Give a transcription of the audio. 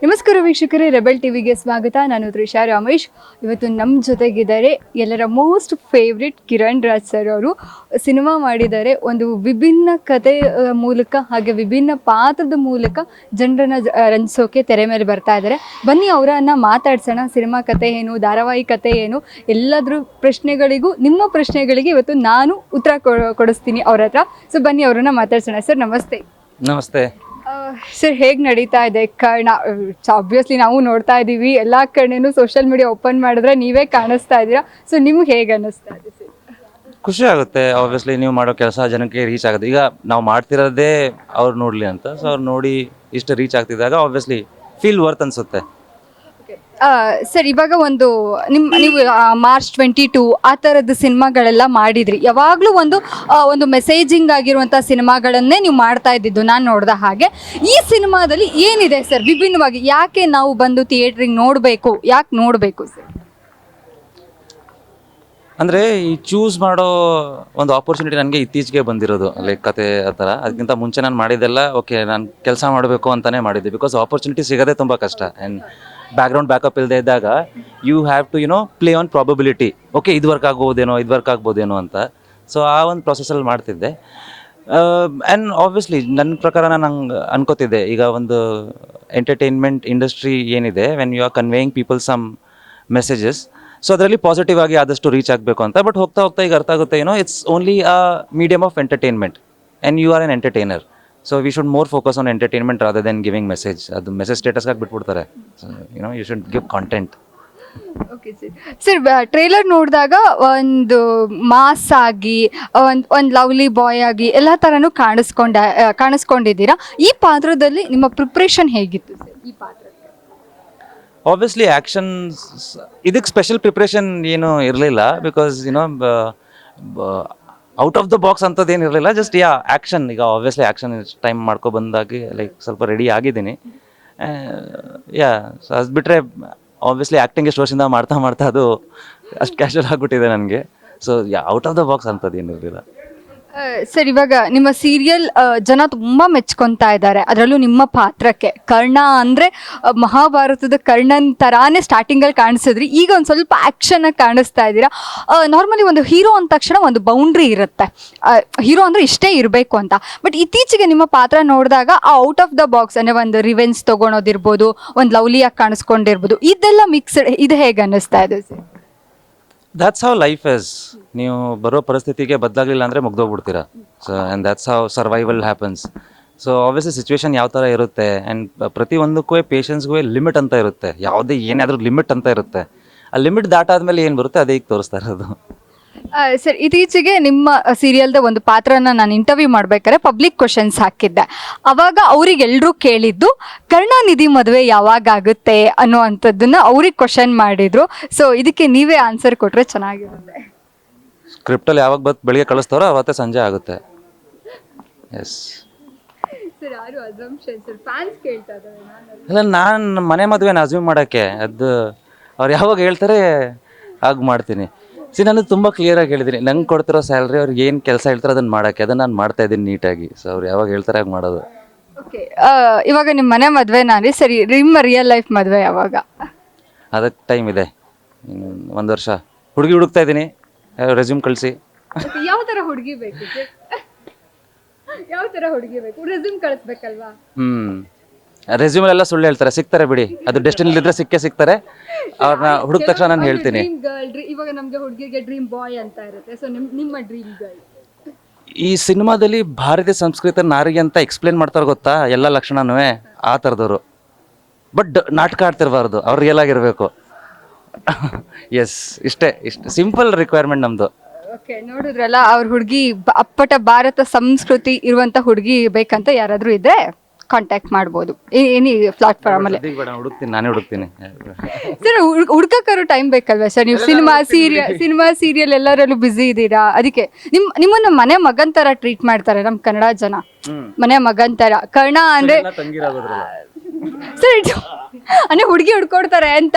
ನಮಸ್ಕಾರ ವೀಕ್ಷಕರೇ, ರೆಬೆಲ್ ಟಿವಿಗೆ ಸ್ವಾಗತ. ನಾನು ತ್ರಿಷಾ ರಮೇಶ್. ಇವತ್ತು ನಮ್ಮ ಜೊತೆಗಿದ್ದಾರೆ ಎಲ್ಲರ most favourite Kiran Raj sir. ಅವರು ಸಿನಿಮಾ ಮಾಡಿದ್ದಾರೆ. ಒಂದು ವಿಭಿನ್ನ ಕತೆ ಮೂಲಕ ಹಾಗೆ ವಿಭಿನ್ನ ಪಾತ್ರದ ಮೂಲಕ ಜನರನ್ನ ರಂಜಿಸೋಕೆ ತೆರೆ ಮೇಲೆ ಬರ್ತಾ ಇದ್ದಾರೆ. ಬನ್ನಿ ಅವರನ್ನು ಮಾತಾಡ್ಸೋಣ. ಸಿನಿಮಾ ಕತೆ ಏನು, ಧಾರಾವಾಹಿ ಕತೆ ಏನು, ಎಲ್ಲದ್ರ ಪ್ರಶ್ನೆಗಳಿಗೂ ನಿಮ್ಮ ಪ್ರಶ್ನೆಗಳಿಗೆ ಇವತ್ತು ನಾನು ಉತ್ತರ ಕೊಡಿಸ್ತೀನಿ ಅವ್ರ ಹತ್ರ. ಸೊ ಬನ್ನಿ ಅವರನ್ನ ಮಾತಾಡ್ಸೋಣ. ಸರ್ ನಮಸ್ತೆ. ನಮಸ್ತೆ ಸರ್, ಹೇಗೆ ನಡೀತಾ ಇದೆ ಕರ್ಣ? ಆಬ್ವಿಯಸ್ಲಿ ನಾವು ನೋಡ್ತಾ ಇದ್ದೀವಿ, ಎಲ್ಲ ಕಡೆನೂ ಸೋಷಿಯಲ್ ಮೀಡಿಯಾ ಓಪನ್ ಮಾಡಿದ್ರೆ ನೀವೇ ಕಾಣಿಸ್ತಾ ಇದ್ದೀರಾ. ಸೊ ನಿಮ್ಗೆ ಹೇಗೆ ಅನ್ನಿಸ್ತಾ ಇದೆ ಸರ್? ಖುಷಿ ಆಗುತ್ತೆ. ಆಬ್ವಿಯಸ್ಲಿ ನೀವು ಮಾಡೋ ಕೆಲಸ ಜನಕ್ಕೆ ರೀಚ್ ಆಗುತ್ತೆ. ಈಗ ನಾವು ಮಾಡ್ತಿರೋದೇ ಅವ್ರು ನೋಡಲಿ ಅಂತ. ಸೊ ಅವ್ರು ನೋಡಿ ಇಷ್ಟು ರೀಚ್ ಆಗ್ತಿದ್ದಾಗ ಆಬ್ವಿಯಸ್ಲಿ ಫೀಲ್ ವರ್ತ್ ಅನಿಸುತ್ತೆ. ಸರ್, ಇವಾಗ ನೀವು ಮಾರ್ಚ್ 22 ಆ ಥರದ ಸಿನಿಮಾಗಳೆಲ್ಲ ಮಾಡಿದ್ರಿ. ಯಾವಾಗಲೂ ಒಂದು ಮೆಸೇಜಿಂಗ್ ಆಗಿರುವಂಥ ಸಿನಿಮಾಗಳನ್ನೇ ನೀವು ಮಾಡ್ತಾ ಇದ್ದಿದ್ದು ನಾನು ನೋಡಿದ ಹಾಗೆ. ಈ ಸಿನಿಮಾದಲ್ಲಿ ಏನಿದೆ ಸರ್ ವಿಭಿನ್ನವಾಗಿ? ಯಾಕೆ ನಾವು ಬಂದು ಥಿಯೇಟ್ರಿಗೆ ನೋಡಬೇಕು, ಯಾಕೆ ನೋಡಬೇಕು ಸರ್? ಅಂದರೆ ಈ ಚೂಸ್ ಮಾಡೋ ಒಂದು ಆಪರ್ಚುನಿಟಿ ನನಗೆ ಇತ್ತೀಚೆಗೆ ಬಂದಿರೋದು, ಲೈಕ್ ಕತೆ ಆ ಥರ. ಅದಕ್ಕಿಂತ ಮುಂಚೆ ನಾನು ಮಾಡಿದ್ದೆಲ್ಲ ಓಕೆ ನಾನು ಕೆಲಸ ಮಾಡಬೇಕು ಅಂತಲೇ ಮಾಡಿದ್ದೆ. ಬಿಕಾಸ್ ಆಪರ್ಚುನಿಟಿ ಸಿಗೋದೇ ತುಂಬ ಕಷ್ಟ. ಆ್ಯಂಡ್ ಬ್ಯಾಕ್ಗ್ರೌಂಡ್ ಬ್ಯಾಕಪ್ ಇಲ್ಲದೆ ಇದ್ದಾಗ you have to play on probability. Okay ಇದು ವರ್ಕ್ ಆಗ್ಬೋದೇನೋ ಅಂತ. ಸೊ ಆ ಒಂದು ಪ್ರೊಸೆಸಲ್ಲಿ ಮಾಡ್ತಿದ್ದೆ. ಆ್ಯಂಡ್ ಆಬ್ವಿಯಸ್ಲಿ ನನ್ನ ಪ್ರಕಾರ ನಾನು ಹಂಗೆ ಅನ್ಕೋತಿದ್ದೆ, ಈಗ ಒಂದು ಎಂಟರ್ಟೈನ್ಮೆಂಟ್ ಇಂಡಸ್ಟ್ರಿ ಏನಿದೆ, when you are conveying people some messages, so ಅದರಲ್ಲಿ ಪಾಸಿಟಿವ್ ಆಗಿ ಆದಷ್ಟು ರೀಚ್ ಆಗಬೇಕು ಅಂತ. ಬಟ್ ಹೋಗ್ತಾ ಈಗ ಅರ್ಥ ಆಗುತ್ತೆ, it's only a medium of entertainment and you are an entertainer. So we should more focus on entertainment rather than giving message. ಅದು ಮೆಸೇಜ್ ಸ್ಟೇಟಸ್ಗಾಗಿ ಬಿಟ್ಬಿಡ್ತಾರೆ. You should give content. Okay sir, trailer ನೋಡಿದಾಗ ಒಂದು mass ಆಗಿ ಒಂದು lovely boy ಆಗಿ ಎಲ್ಲ ಥರನೂ ಕಾಣಿಸ್ಕೊಂಡಿದ್ದೀರಾ. ಈ ಪಾತ್ರದಲ್ಲಿ ನಿಮ್ಮ ಪ್ರಿಪ್ರೇಷನ್ ಹೇಗಿತ್ತು ಸರ್ ಈ ಪಾತ್ರಕ್ಕೆ? ಆಬ್ವಿಯಸ್ಲಿ ಆ್ಯಕ್ಷನ್ಸ್ ಇದಕ್ಕೆ ಸ್ಪೆಷಲ್ ಪ್ರಿಪ್ರೇಷನ್ ಏನು ಇರಲಿಲ್ಲ. Because out of the box ಅಂಥದ್ದು ಏನು ಇರಲಿಲ್ಲ. Just action. ಈಗ ಆಬ್ವಿಯಸ್ಲಿ ಆ್ಯಕ್ಷನ್ ಟೈಮ್ ಮಾಡ್ಕೊಬಂದಾಗಿ ಲೈಕ್ ಸ್ವಲ್ಪ ರೆಡಿ ಆಗಿದ್ದೀನಿ. ಸೊ ಅದು ಬಿಟ್ಟರೆ ಆಬ್ವಿಯಸ್ಲಿ ಆ್ಯಕ್ಟಿಂಗ್ ಎಷ್ಟು ವರ್ಷದಿಂದ ಮಾಡ್ತಾ ಅದು ಅಷ್ಟು ಕ್ಯಾಶುವಲ್ ಆಗಿಬಿಟ್ಟಿದೆ ನನಗೆ. So out of the box ಅಂಥದ್ದು ಏನು ಇರಲಿಲ್ಲ. ಸರ್, ಇವಾಗ ನಿಮ್ಮ ಸೀರಿಯಲ್ ಜನ ತುಂಬ ಮೆಚ್ಕೊತಾ ಇದ್ದಾರೆ, ಅದರಲ್ಲೂ ನಿಮ್ಮ ಪಾತ್ರಕ್ಕೆ. ಕರ್ಣ ಅಂದರೆ ಮಹಾಭಾರತದ ಕರ್ಣನ್ ಥರಾನೇ ಸ್ಟಾರ್ಟಿಂಗಲ್ಲಿ ಕಾಣಿಸಿದ್ರಿ, ಈಗ ಒಂದು ಸ್ವಲ್ಪ ಆ್ಯಕ್ಷನಾಗಿ ಕಾಣಿಸ್ತಾ ಇದ್ದೀರಾ. ನಾರ್ಮಲಿ ಒಂದು ಹೀರೋ ಅಂದ ತಕ್ಷಣ ಒಂದು ಬೌಂಡ್ರಿ ಇರುತ್ತೆ, ಹೀರೋ ಅಂದರೆ ಇಷ್ಟೇ ಇರಬೇಕು ಅಂತ. ಬಟ್ ಇತ್ತೀಚೆಗೆ ನಿಮ್ಮ ಪಾತ್ರ ನೋಡಿದಾಗ ಆ ಔಟ್ ಆಫ್ ದ ಬಾಕ್ಸ್ ಅಂದರೆ ಒಂದು ರಿವೆನ್ಸ್ ತೊಗೊಳೋದಿರ್ಬೋದು, ಒಂದು ಲವ್ಲಿಯಾಗಿ ಕಾಣಿಸ್ಕೊಂಡಿರ್ಬೋದು, ಇದೆಲ್ಲ ಮಿಕ್ಸ್ಡ್. ಇದು ಹೇಗೆ ಅನ್ನಿಸ್ತಾ ಇದೆ sir? That's how life is. ನೀವು ಬರೋ ಪರಿಸ್ಥಿತಿಗೆ ಬದಲಾಗಲಿಲ್ಲ ಅಂದರೆ ಮುಗ್ದೋಗ್ಬಿಡ್ತೀರಾ. So and that's how survival happens. So obviously situation ಯಾವ ಥರ ಇರುತ್ತೆ, ಆ್ಯಂಡ್ ಪ್ರತಿಯೊಂದಕ್ಕೂ ಪೇಷನ್ಸ್ಗೂ ಲಿಮಿಟ್ ಅಂತ ಇರುತ್ತೆ. ಯಾವುದೇ ಏನಾದರೂ ಲಿಮಿಟ್ ಅಂತ ಇರುತ್ತೆ. ಆ ಲಿಮಿಟ್ ದಾಟಾದ್ಮೇಲೆ ಏನು ಬರುತ್ತೆ ಅದೇ ಈಗ ತೋರಿಸ್ತಾ ಇರೋದು. ಸರ್, ಇತ್ತೀಚೆಗೆ ನಿಮ್ಮ ಸೀರಿಯಲ್ದ ಒಂದು ಪಾತ್ರನ ನಾನು ಇಂಟರ್ವ್ಯೂ ಮಾಡ್ಬೇಕಾದ್ರೆ ಪಬ್ಲಿಕ್ ಕ್ವಶನ್ಸ್ ಹಾಕಿದ್ದೆ. ಅವಾಗ ಅವರಿಗೆಲ್ಲರೂ ಕೇಳಿದ್ದು ಕರುಣಾನಿಧಿ ಮದುವೆ ಯಾವಾಗ ಆಗುತ್ತೆ ಅನ್ನೋ ಅಂಥದ್ದನ್ನ ಅವ್ರಿಗೆ ಕ್ವಶನ್ ಮಾಡಿದ್ರು. ಸೊ ಇದಕ್ಕೆ ನೀವೇ ಆನ್ಸರ್ ಕೊಟ್ಟರೆ ಚೆನ್ನಾಗಿರುತ್ತೆ. ಸ್ಕ್ರಿಪ್ಟಲ್ಲಿ ಯಾವಾಗ ಬೆಳಿಗ್ಗೆ ಕಳಿಸ್ತಾರೋ ಅವತ್ತೇ ಸಂಜೆ ಆಗುತ್ತೆ. ಎಸ್ ಸರ್, ಯಾರು ಅಸಂಪ್ಷನ್ ಸರ್ ಫ್ಯಾನ್ಸ್ ಕೇಳ್ತಾ ಇದ್ದಾರೆ. ಇಲ್ಲ, ನಾನು ಮನೆ ಮದುವೆನ ಅಸ್ಯೂಮ್ ಮಾಡೋಕ್ಕೆ ಅದು ಅವ್ರು ಯಾವಾಗ ಹೇಳ್ತಾರೆ ಆಗ ಮಾಡ್ತೀನಿ. ನಾನು ತುಂಬ ಕ್ಲಿಯರಾಗಿ ಹೇಳಿದ್ದೀನಿ, ನಂಗೆ ಕೊಡ್ತಿರೋ ಸ್ಯಾಲ್ರಿ ಅವ್ರಿಗೆ ಏನು ಕೆಲಸ ಹೇಳ್ತಾರೆ ಅದನ್ನು ಮಾಡೋಕ್ಕೆ, ಅದನ್ನು ನಾನು ಮಾಡ್ತಾ ಇದ್ದೀನಿ ನೀಟಾಗಿ. ಸೊ ಅವ್ರು ಯಾವಾಗ ಹೇಳ್ತಾರೆ ಆಗ ಮಾಡೋದು. ಓಕೆ, ಇವಾಗ ನಿಮ್ಮ ಮನೆ ಮದುವೆನಾ ರೀ? ಸರಿ, ನಿಮ್ಮ ರಿಯಲ್ ಲೈಫ್ ಮದುವೆ ಯಾವಾಗ? ಅದಕ್ಕೆ ಟೈಮ್ ಇದೆ, 1 ವರ್ಷ. ಹುಡುಗಿ ಹುಡುಕ್ತಾ ಇದ್ದೀನಿ, ರೆಸ್ಯೂಮ್ ಕಳಿಸಿ. ಯಾವ ಥರ ಹುಡುಗಿ ಬೇಕು? ಯಾವ ಥರ ಹುಡುಗಿ ಬೇಕು? ರೆಸ್ಯೂಮ್ ಕಳಿಸ್ಬೇಕಲ್ವಾ? ರೆಸ್ಯೂಮಲ್ಲೆಲ್ಲ ಸುಳ್ಳು ಹೇಳ್ತಾರೆ, ಸಿಗ್ತಾರೆ ಬಿಡಿ. ಅದು ಡೆಸ್ಟಿನಿಲಿದ್ರೆ ಸಿಗ್ತಾರೆ. ಅವ್ರನ್ನ ಹುಡುಕ ತಕ್ಷಣ ನಾನು ಹೇಳ್ತೀನಿ. ಇವಾಗ ನಮಗೆ ಹುಡುಗಿಗೆ ಡ್ರೀಮ್ ಬಾಯ್ ಅಂತ ಇರುತ್ತೆ. ಸೊ ನಿಮ್ಮ ಡ್ರೀಮ್ ಗರ್ಲ್ ಈ ಸಿನಿಮಾದಲ್ಲಿ ಭಾರತೀಯ ಸಂಸ್ಕೃತಿ ನಾರಿಗೆ ಅಂತ ಎಕ್ಸ್ಪ್ಲೇನ್ ಮಾಡ್ತಾರೆ ಗೊತ್ತಾ, ಎಲ್ಲ ಲಕ್ಷಣನೂ ಆ ಥರದವರು. ಬಟ್ ನಾಟಕ ಆಡ್ತಿರ್ಬಾರ್ದು, ಅವ್ರು ರಿಯಲ್ ಆಗಿರಬೇಕು. ಎಸ್, ಇಷ್ಟೇ ಸಿಂಪಲ್ ರಿಕ್ವೈರ್ಮೆಂಟ್ ನಮ್ಮದು. ಓಕೆ, ನೋಡಿದ್ರಲ್ಲ, ಅವ್ರ ಹುಡುಗಿ ಅಪ್ಪಟ ಭಾರತ ಸಂಸ್ಕೃತಿ ಇರುವಂಥ ಹುಡುಗಿ ಬೇಕಂತ ಯಾರಾದರೂ ಇದ್ರೆ ಕಾಂಟ್ಯಾಕ್ಟ್ ಮಾಡ್ಬೋದು ಎನಿ ಪ್ಲಾಟ್ಫಾರ್ಮ್ ಅಲ್ಲಿ. ನಾನೇ ಹುಡುಕ್ತೀನಿ ಸರ್. ಹುಡ್ಕಕ್ಕಾರು ಟೈಮ್ ಬೇಕಲ್ವಾ ಸರ್? ನೀವು ಸಿನಿಮಾ ಸೀರಿಯಲ್ ಎಲ್ಲರಲ್ಲೂ ಬ್ಯುಸಿ ಇದ್ದೀರಾ. ಅದಕ್ಕೆ ನಿಮ್ಮನ್ನ ಮನೆ ಮಗನ್ ತರ ಟ್ರೀಟ್ ಮಾಡ್ತಾರೆ ನಮ್ಮ ಕನ್ನಡ ಜನ. ಮನೆ ಮಗನ್ ತರ ಕರ್ಣ ಅಂದ್ರೆ ಸರ್, ಅಂದ್ರೆ ಹುಡುಗಿ ಹುಡ್ಕೊಡ್ತಾರೆ ಅಂತ.